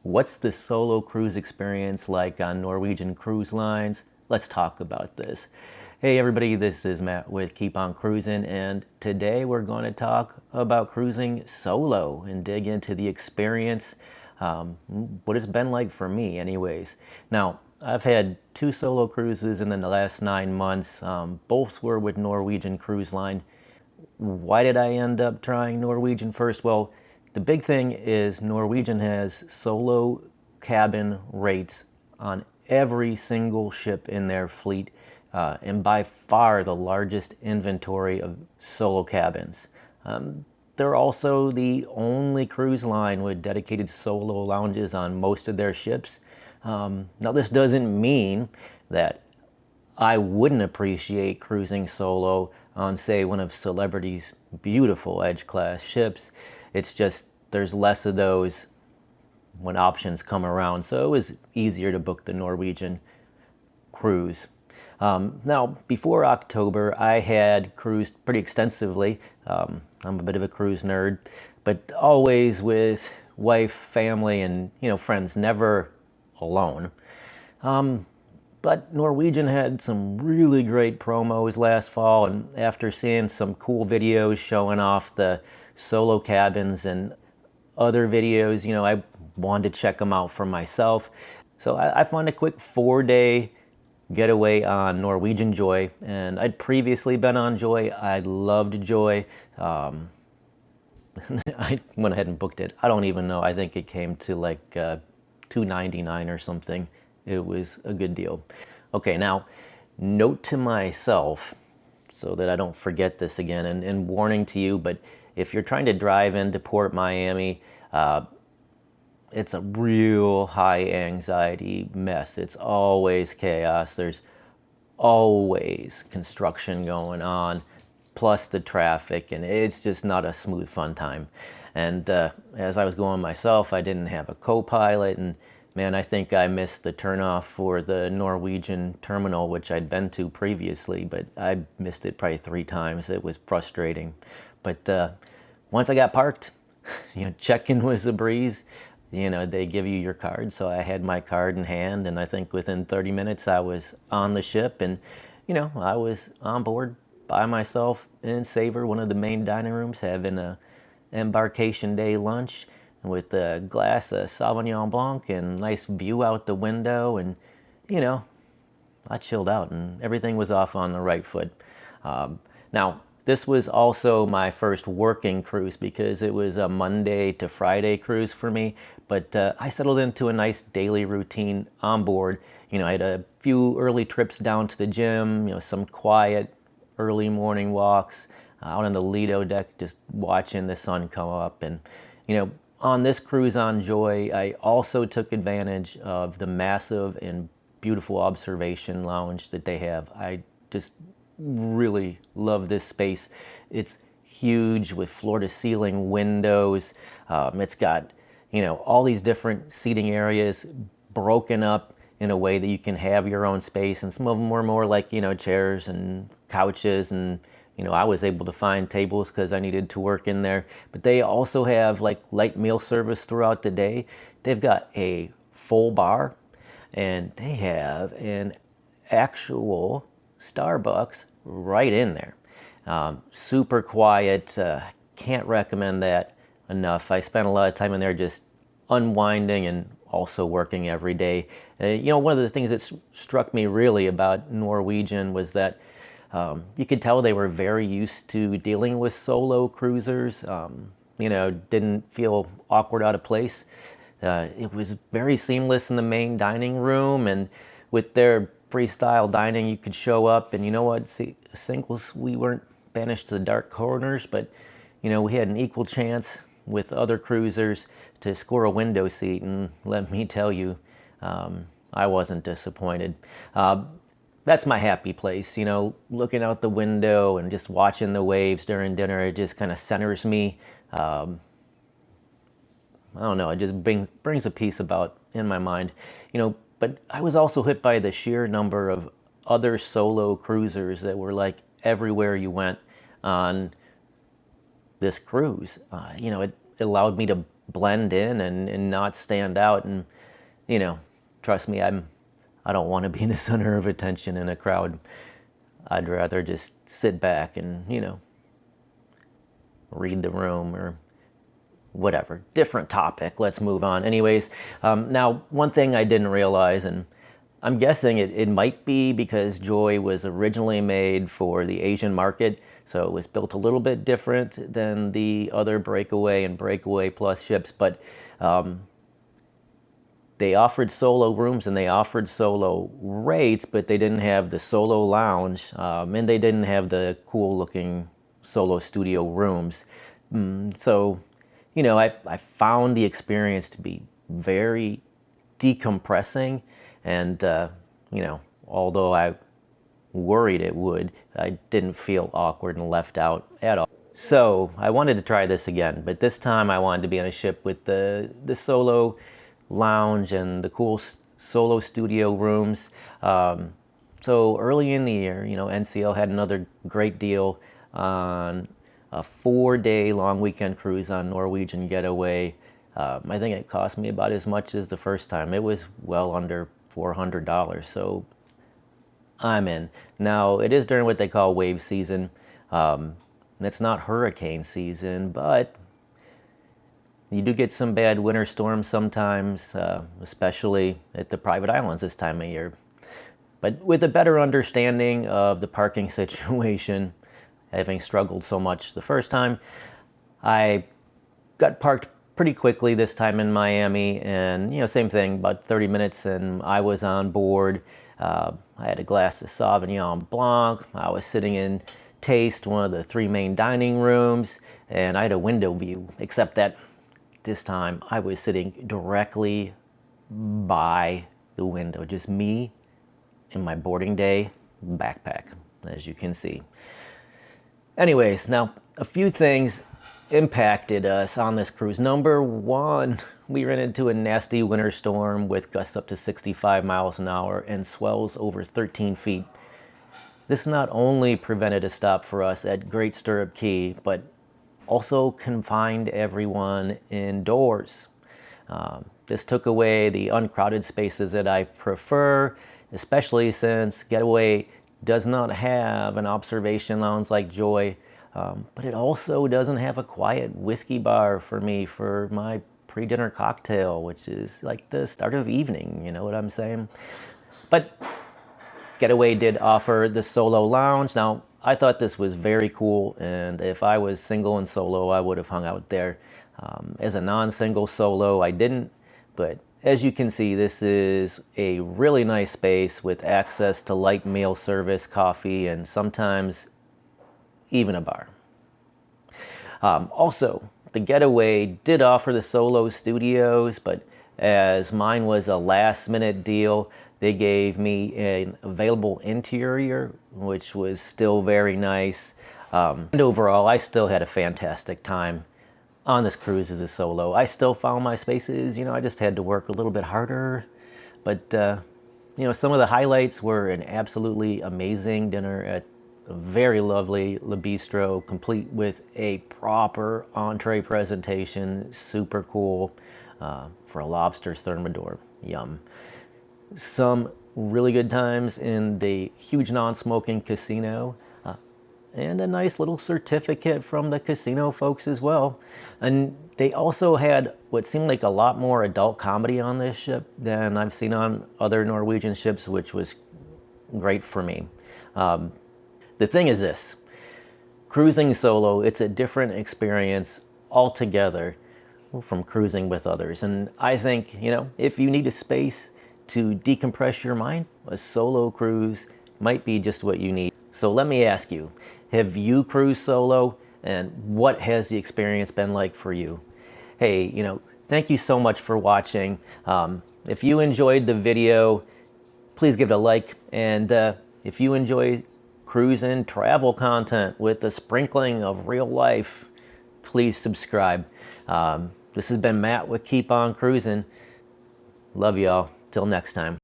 What's the solo cruise experience like on Norwegian Cruise Lines? Let's talk about this. Hey everybody, this is Matt with Keep On Cruising, and today we're going to talk about cruising solo and dig into the experience, what it's been like for me anyways. Now, I've had two solo cruises in the last 9 months. Both were with Norwegian Cruise Line. Why did I end up trying Norwegian first? Well, the big thing is Norwegian has solo cabin rates on every single ship in their fleet, and by far the largest inventory of solo cabins. They're also the only cruise line with dedicated solo lounges on most of their ships. Now, this doesn't mean that I wouldn't appreciate cruising solo on, say, one of Celebrity's beautiful Edge-class ships. It's just there's less of those when options come around, so it was easier to book the Norwegian cruise. Now, before October, I had cruised pretty extensively. I'm a bit of a cruise nerd, but always with wife, family, and friends, never alone. But Norwegian had some really great promos last fall, and after seeing some cool videos showing off the solo cabins and other videos, I wanted to check them out for myself. So I found a quick 4-day getaway on Norwegian Joy, and I'd previously been on Joy. I loved Joy. I went ahead and booked it. I don't even know. I think it came to like $2.99 or something. It was a good deal. Okay, now, note to myself, so that I don't forget this again, and warning to you, but if you're trying to drive into Port Miami, it's a real high anxiety mess. It's always chaos. There's always construction going on, plus the traffic, and it's just not a smooth, fun time. And as I was going myself, I didn't have a co-pilot, and man, I think I missed the turnoff for the Norwegian terminal, which I'd been to previously, but I missed it probably 3 times. It was frustrating. But once I got parked, check-in was a breeze. They give you your card, so I had my card in hand, and I think within 30 minutes I was on the ship, and I was on board by myself in Savor, one of the main dining rooms, having a embarkation day lunch with a glass of Sauvignon Blanc and nice view out the window, and I chilled out and everything was off on the right foot. Now, this was also my first working cruise because it was a Monday to Friday cruise for me, but I settled into a nice daily routine on board. I had a few early trips down to the gym, some quiet early morning walks out on the Lido deck, just watching the sun come up. And on this cruise on Joy, I also took advantage of the massive and beautiful observation lounge that they have. I just really love this space. It's huge with floor-to-ceiling windows. It's got, all these different seating areas broken up in a way that you can have your own space, and some of them were more like, chairs and couches, and I was able to find tables because I needed to work in there. But they also have like light meal service throughout the day. They've got a full bar, and they have an actual Starbucks right in there. Super quiet. Can't recommend that enough. I spent a lot of time in there just unwinding and also working every day. One of the things that struck me really about Norwegian was that you could tell they were very used to dealing with solo cruisers. Didn't feel awkward, out of place. It was very seamless in the main dining room, and with their freestyle dining, you could show up, and singles, we weren't banished to the dark corners, but we had an equal chance with other cruisers to score a window seat, and let me tell you, I wasn't disappointed. That's my happy place, looking out the window and just watching the waves during dinner. It just kind of centers me. I don't know, it just brings a peace about in my mind, but I was also hit by the sheer number of other solo cruisers that were like everywhere you went on this cruise. It allowed me to blend in and not stand out. And, you know, trust me, I don't want to be the center of attention in a crowd. I'd rather just sit back and, you know, read the room or whatever. Different topic. Let's move on. Anyways, now one thing I didn't realize, and I'm guessing it might be because Joy was originally made for the Asian market, so it was built a little bit different than the other Breakaway and Breakaway Plus ships, but they offered solo rooms and they offered solo rates, but they didn't have the solo lounge, and they didn't have the cool looking solo studio rooms. So, you know, I found the experience to be very decompressing, and, you know, although I worried it would, I didn't feel awkward and left out at all. So I wanted to try this again, but this time I wanted to be on a ship with the solo lounge and the cool solo studio rooms. So early in the year, you know, NCL had another great deal on a 4-day long weekend cruise on Norwegian Getaway. I think it cost me about as much as the first time. It was well under $400, so I'm in. Now, it is during what they call wave season. It's not hurricane season, but you do get some bad winter storms sometimes, especially at the private islands this time of year. But with a better understanding of the parking situation, having struggled so much the first time, I got parked pretty quickly this time in Miami, and, you know, same thing, about 30 minutes and I was on board. I had a glass of Sauvignon Blanc. I was sitting in Taste, one of the 3 main dining rooms, and I had a window view, except that this time I was sitting directly by the window, just me and my boarding day backpack, as you can see. Anyways, now a few things impacted us on this cruise. Number one, we ran into a nasty winter storm with gusts up to 65 miles an hour and swells over 13 feet. This not only prevented a stop for us at Great Stirrup Cay, but also confined everyone indoors. This took away the uncrowded spaces that I prefer, especially since Getaway does not have an observation lounge like Joy, but it also doesn't have a quiet whiskey bar for me for my pre-dinner cocktail, which is like the start of evening, you know what I'm saying? But Getaway did offer the solo lounge. Now, I thought this was very cool, and if I was single and solo, I would have hung out there. As a non-single solo, I didn't, but as you can see, this is a really nice space with access to light meal service, coffee, and sometimes even a bar. Also, the Getaway did offer the solo studios, but as mine was a last-minute deal, they gave me an available interior, which was still very nice. And overall, I still had a fantastic time on this cruise as a solo. I still found my spaces, you know, I just had to work a little bit harder. But, you know, some of the highlights were an absolutely amazing dinner at a very lovely Le Bistro, complete with a proper entree presentation, super cool, for a lobster thermidor, yum. Some really good times in the huge non-smoking casino, and a nice little certificate from the casino folks as well. And they also had what seemed like a lot more adult comedy on this ship than I've seen on other Norwegian ships, which was great for me. The thing is this, cruising solo, it's a different experience altogether from cruising with others. And I think, you know, if you need a space to decompress your mind, a solo cruise might be just what you need. So let me ask you, have you cruised solo, and what has the experience been like for you? Hey, you know, thank you so much for watching. If you enjoyed the video, please give it a like, and if you enjoy cruise and travel content with a sprinkling of real life, please subscribe. This has been Matt with Keep On Cruising. Love y'all. Till next time.